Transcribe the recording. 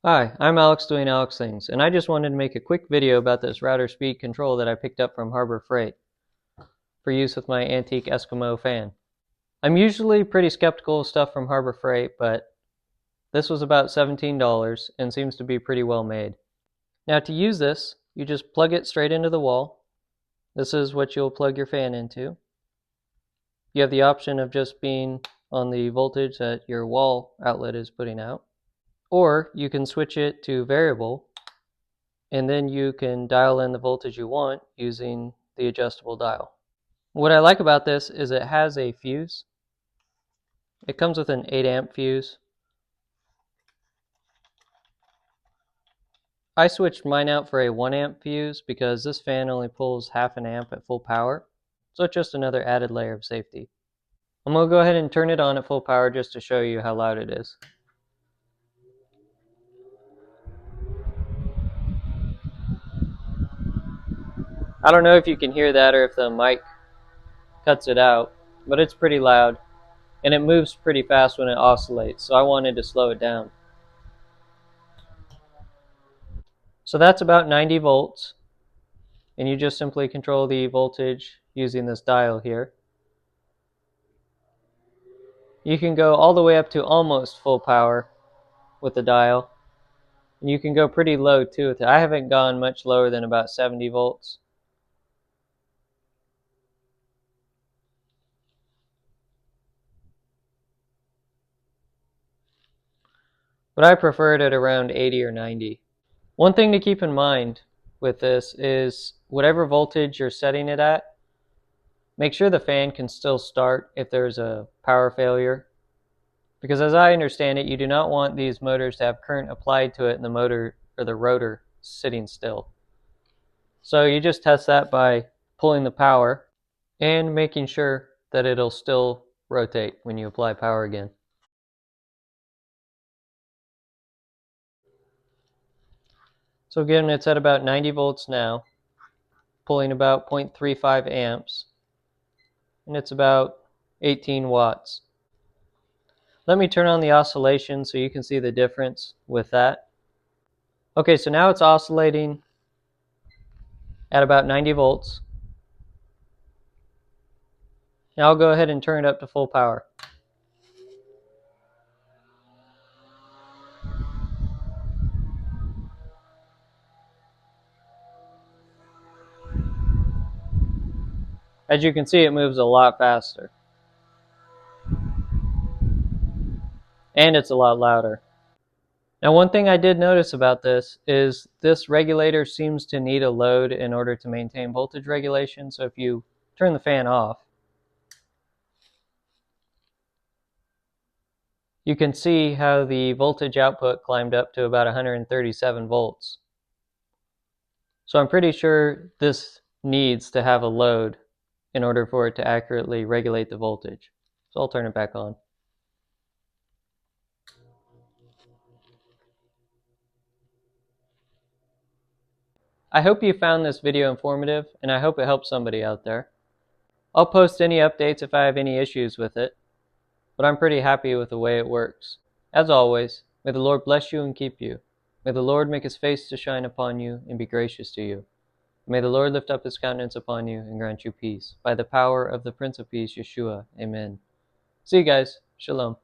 Hi, I'm Alex doing Alex Things, and I just wanted to make a quick video about this router speed control that I picked up from Harbor Freight for use with my antique Eskimo fan. I'm usually pretty skeptical of stuff from Harbor Freight, but this was about $17 and seems to be pretty well made. Now to use this, you just plug it straight into the wall. This is what you'll plug your fan into. You have the option of just being on the voltage that your wall outlet is putting out, or you can switch it to variable, and then you can dial in the voltage you want using the adjustable dial. What I like about this is it has a fuse. It comes with an 8 amp fuse. I switched mine out for a 1 amp fuse because this fan only pulls half an amp at full power, so it's just another added layer of safety. I'm going to go ahead and turn it on at full power just to show you how loud it is. I don't know if you can hear that or if the mic cuts it out, but it's pretty loud, and it moves pretty fast when it oscillates, so I wanted to slow it down. So that's about 90 volts, and you just simply control the voltage using this dial here. You can go all the way up to almost full power with the dial, and you can go pretty low too with it. I haven't gone much lower than about 70 volts. But I prefer it at around 80 or 90. One thing to keep in mind with this is whatever voltage you're setting it at, make sure the fan can still start if there's a power failure. Because as I understand it, you do not want these motors to have current applied to it and the motor or the rotor sitting still. So you just test that by pulling the power and making sure that it'll still rotate when you apply power again. So again, it's at about 90 volts now, pulling about 0.35 amps, and it's about 18 watts. Let me turn on the oscillation so you can see the difference with that. Okay, so now it's oscillating at about 90 volts. Now I'll go ahead and turn it up to full power. As you can see, it moves a lot faster. And it's a lot louder. Now one thing I did notice about this is this regulator seems to need a load in order to maintain voltage regulation. So if you turn the fan off, you can see how the voltage output climbed up to about 137 volts. So I'm pretty sure this needs to have a load in order for it to accurately regulate the voltage. So I'll turn it back on. I hope you found this video informative, and I hope it helps somebody out there. I'll post any updates if I have any issues with it, but I'm pretty happy with the way it works. As always, may the Lord bless you and keep you. May the Lord make his face to shine upon you and be gracious to you. May the Lord lift up his countenance upon you and grant you peace. By the power of the Prince of Peace, Yeshua. Amen. See you guys. Shalom.